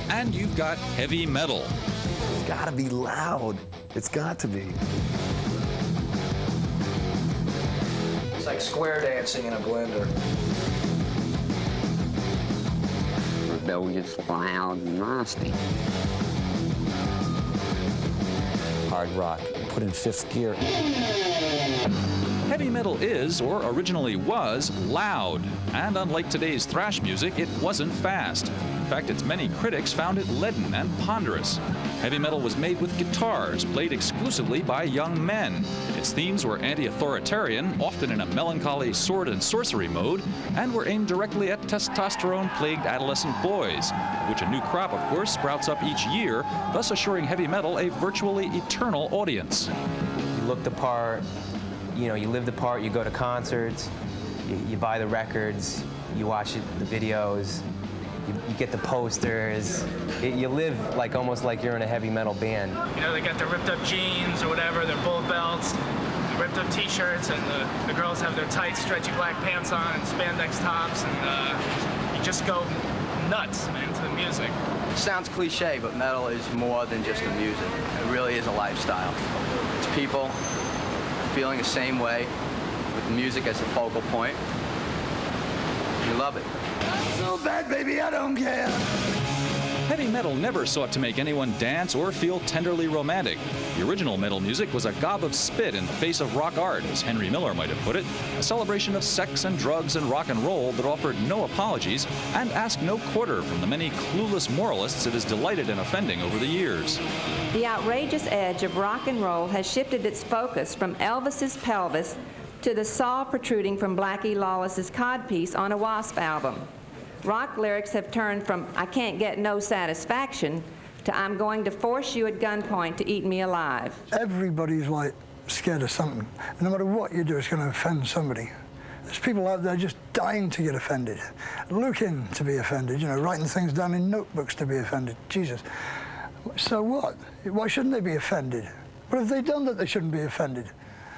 And you've got heavy metal. It's gotta be loud. It's got to be. It's like square dancing in a blender. Rebellious, loud, and nasty. Hard rock, put in fifth gear. Heavy metal is, or originally was, loud. And unlike today's thrash music, it wasn't fast. In fact, its many critics found it leaden and ponderous. Heavy metal was made with guitars, played exclusively by young men. Its themes were anti-authoritarian, often in a melancholy sword and sorcery mode, and were aimed directly at testosterone-plagued adolescent boys, of which a new crop, of course, sprouts up each year, thus assuring heavy metal a virtually eternal audience. You look the part, you know, you live the part, you go to concerts, you buy the records, you watch the videos, you get the posters. You live like almost like you're in a heavy metal band. You know, they got their ripped up jeans or whatever, their bull belts, ripped up t-shirts, and the girls have their tight, stretchy black pants on and spandex tops, and you just go nuts, man, to the music. It sounds cliche, but metal is more than just the music. It really is a lifestyle. It's people feeling the same way with music as the focal point. You love it. So bad, baby, I don't care. Heavy metal never sought to make anyone dance or feel tenderly romantic. The original metal music was a gob of spit in the face of rock art, as Henry Miller might have put it, a celebration of sex and drugs and rock and roll that offered no apologies and asked no quarter from the many clueless moralists it has delighted in offending over the years. The outrageous edge of rock and roll has shifted its focus from Elvis's pelvis to the saw protruding from Blackie Lawless's codpiece on a Wasp album. Rock lyrics have turned from "I can't get no satisfaction" to "I'm going to force you at gunpoint to eat me alive." Everybody's like scared of something. No matter what you do, it's going to offend somebody. There's people out there just dying to get offended, looking to be offended, you know, writing things down in notebooks to be offended. Jesus. So what? Why shouldn't they be offended? What have they done that they shouldn't be offended?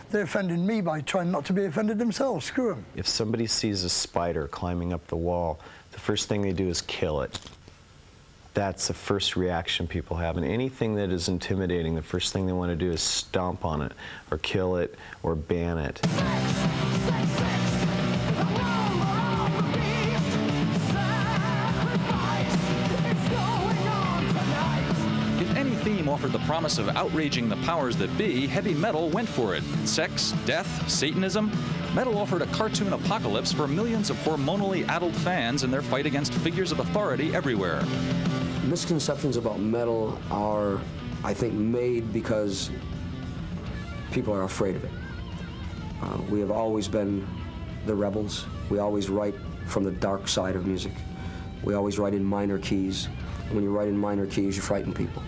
They offended me by trying not to be offended themselves. Screw them. If somebody sees a spider climbing up the wall, the first thing they do is kill it. That's the first reaction people have. And anything that is intimidating, the first thing they want to do is stomp on it, or kill it, or ban it. Offered the promise of outraging the powers that be, heavy metal went for it. Sex, death, Satanism. Metal offered a cartoon apocalypse for millions of hormonally addled fans in their fight against figures of authority everywhere. Misconceptions about metal are, I think, made because people are afraid of it. We have always been the rebels. We always write from the dark side of music. We always write in minor keys. And when you write in minor keys, you frighten people.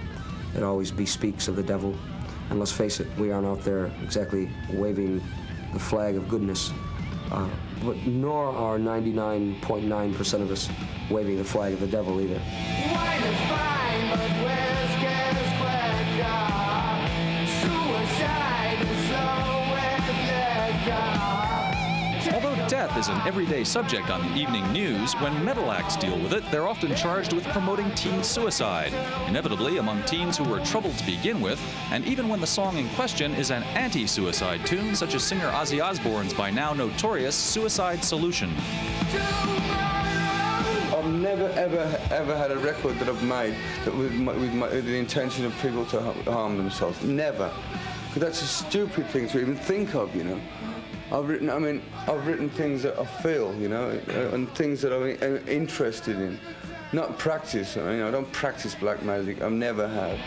It always bespeaks of the devil. And let's face it, we aren't out there exactly waving the flag of goodness. But nor are 99.9% of us waving the flag of the devil either. Although death is an everyday subject on the evening news, when metal acts deal with it, they're often charged with promoting teen suicide, inevitably among teens who were troubled to begin with, and even when the song in question is an anti-suicide tune, such as singer Ozzy Osbourne's by now notorious Suicide Solution. I've never, ever had a record that I've made that with the intention of people to harm themselves. Never. Because that's a stupid thing to even think of, you know. I've written things that I feel, you know, and things that I'm interested in. Not practice, I mean, I don't practice black magic, I've never had.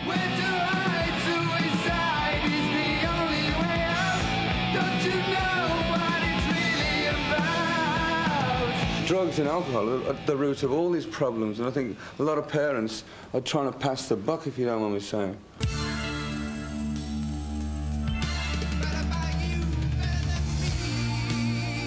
Drugs and alcohol are at the root of all these problems, and I think a lot of parents are trying to pass the buck, if you don't mind me saying.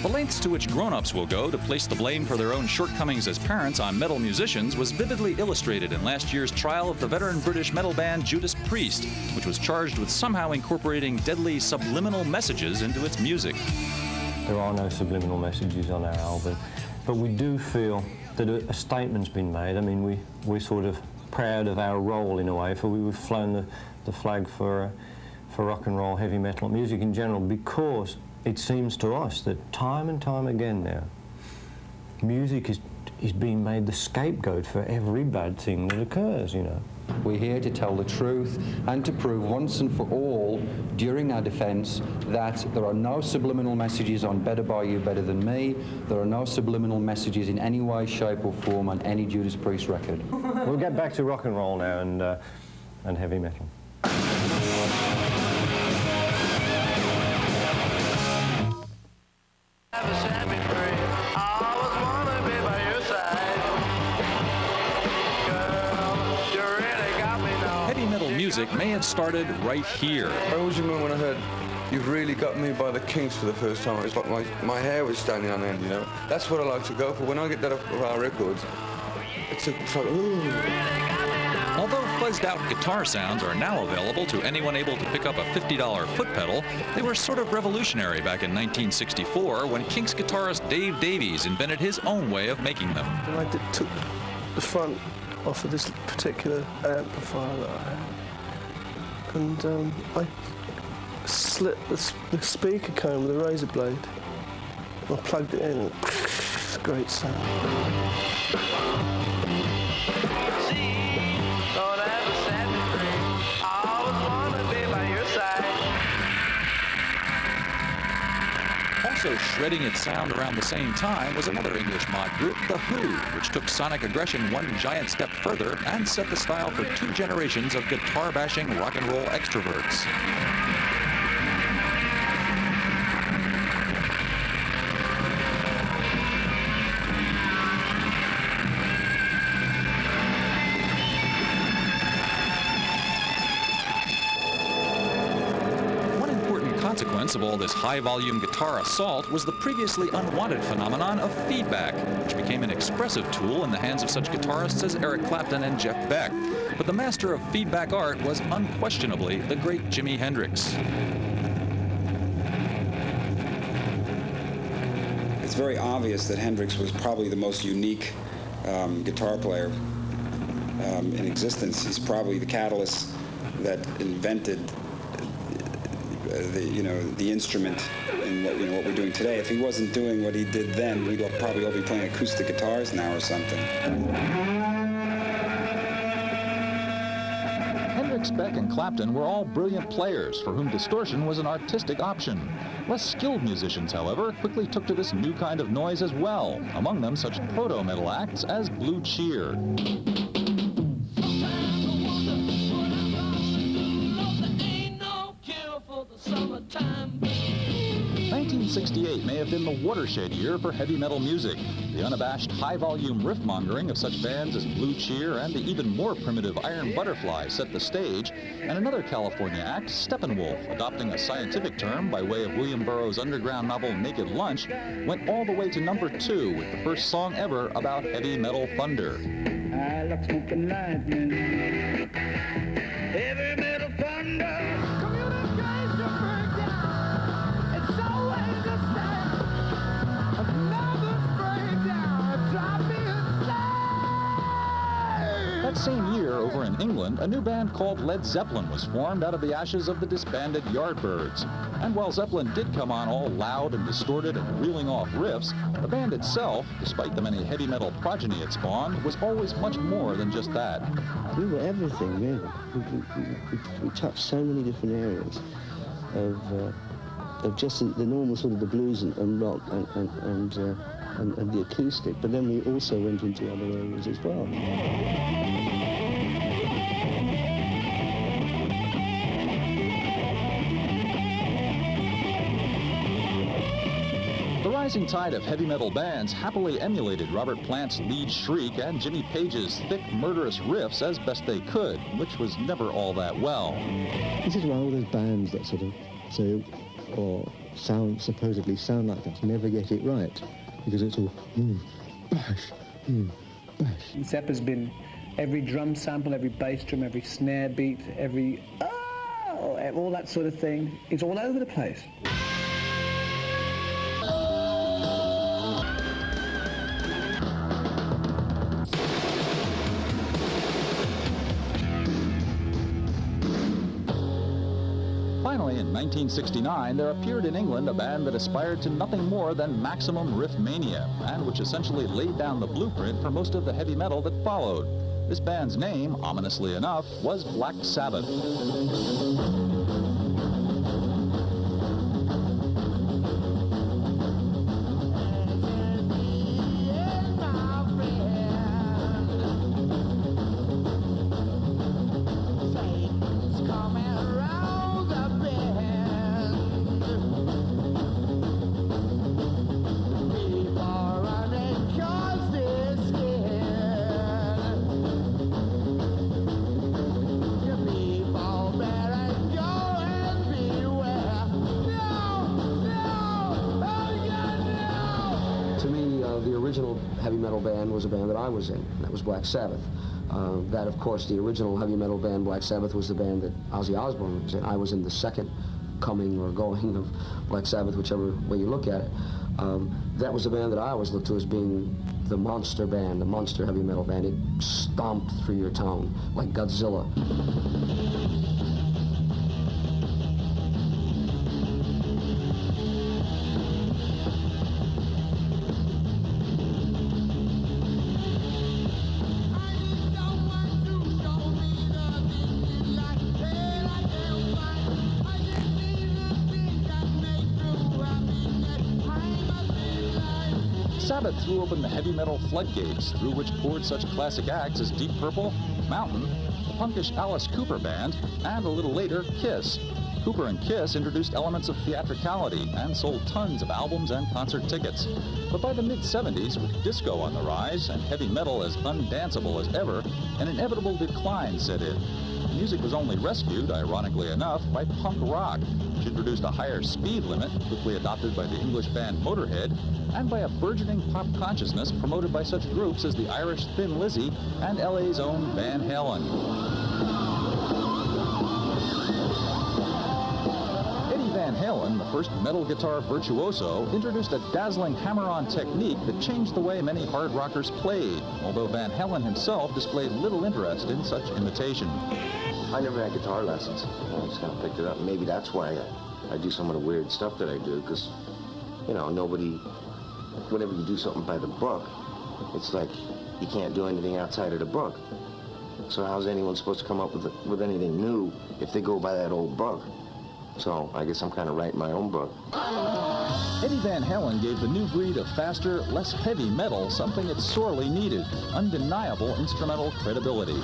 The lengths to which grown-ups will go to place the blame for their own shortcomings as parents on metal musicians was vividly illustrated in last year's trial of the veteran British metal band Judas Priest, which was charged with somehow incorporating deadly subliminal messages into its music. There are no subliminal messages on our album, but we do feel that a statement's been made. I mean, we sort of proud of our role in a way, for we've flown the flag for rock and roll, heavy metal, music in general, because it seems to us that time and time again now, music is being made the scapegoat for every bad thing that occurs, you know. We're here to tell the truth and to prove once and for all during our defence that there are no subliminal messages on Better By You, Better Than Me. There are no subliminal messages in any way, shape or form on any Judas Priest record. We'll get back to rock and roll now and heavy metal. Music may have started right here. I always remember when I heard "You've Really Got Me" by the Kinks for the first time. It's like my hair was standing on end, you know. That's what I like to go for. When I get that off of our records, it's like, ooh. Although fuzzed-out guitar sounds are now available to anyone able to pick up a $50 foot pedal, they were sort of revolutionary back in 1964 when Kinks guitarist Dave Davies invented his own way of making them. And I took the front off of this particular amplifier that I had. And I slit the speaker cone with a razor blade. I plugged it in, and it's a great sound. Also shredding its sound around the same time was another English mod group, The Who, which took sonic aggression one giant step further and set the style for 2 generations of guitar-bashing rock and roll extroverts. Consequence of all this high-volume guitar assault was the previously unwanted phenomenon of feedback, which became an expressive tool in the hands of such guitarists as Eric Clapton and Jeff Beck. But the master of feedback art was unquestionably the great Jimi Hendrix. It's very obvious that Hendrix was probably the most unique guitar player in existence. He's probably the catalyst that invented the instrument in what we're doing today. If he wasn't doing what he did then, we'd probably all be playing acoustic guitars now or something. Hendrix, Beck, and Clapton were all brilliant players for whom distortion was an artistic option. Less skilled musicians, however, quickly took to this new kind of noise as well, among them such proto-metal acts as Blue Cheer. 1968 may have been the watershed year for heavy metal music. The unabashed high-volume riff-mongering of such bands as Blue Cheer and the even more primitive Iron Butterfly set the stage, and another California act, Steppenwolf, adopting a scientific term by way of William Burroughs' underground novel Naked Lunch, went all the way to number 2 with the first song ever about heavy metal thunder. I love smoking lightning, heavy metal thunder. That same year, over in England, a new band called Led Zeppelin was formed out of the ashes of the disbanded Yardbirds. And while Zeppelin did come on all loud and distorted and reeling off riffs, the band itself, despite the many heavy metal progeny it spawned, was always much more than just that. We were everything, really. We touched so many different areas of just the normal sort of the blues and rock and the acoustic, but then we also went into other areas as well. The rising tide of heavy metal bands happily emulated Robert Plant's lead shriek and Jimmy Page's thick, murderous riffs as best they could, which was never all that well. This is why all those bands that sort of say, or supposedly sound like that, never get it right. Because it's all bash, bash. Zeppa's been every drum sample, every bass drum, every snare beat, every all that sort of thing. It's all over the place. Finally, in 1969, there appeared in England a band that aspired to nothing more than maximum riff mania, and which essentially laid down the blueprint for most of the heavy metal that followed. This band's name, ominously enough, was Black Sabbath. Heavy metal band was a band that I was in. That was Black Sabbath. That, of course, the original heavy metal band, Black Sabbath, was the band that Ozzy Osbourne was in. I was in the second coming or going of Black Sabbath, whichever way you look at it. That was the band that I always looked to as being the monster band, the monster heavy metal band. It stomped through your town like Godzilla. Sabbath threw open the heavy metal floodgates, through which poured such classic acts as Deep Purple, Mountain, the punkish Alice Cooper Band, and a little later, Kiss. Cooper and Kiss introduced elements of theatricality and sold tons of albums and concert tickets. But by the mid-70s, with disco on the rise and heavy metal as undanceable as ever, an inevitable decline set in. Music was only rescued, ironically enough, by punk rock, which introduced a higher speed limit, quickly adopted by the English band Motorhead, and by a burgeoning pop consciousness promoted by such groups as the Irish Thin Lizzy and LA's own Van Halen. Eddie Van Halen, the first metal guitar virtuoso, introduced a dazzling hammer-on technique that changed the way many hard rockers played, although Van Halen himself displayed little interest in such imitation. I never had guitar lessons. I just kind of picked it up. Maybe that's why I do some of the weird stuff that I do, because, you know, whenever you do something by the book, it's like you can't do anything outside of the book. So how's anyone supposed to come up with anything new if they go by that old book? So I guess I'm kind of writing my own book. Eddie Van Halen gave the new breed of faster, less heavy metal something it sorely needed: undeniable instrumental credibility.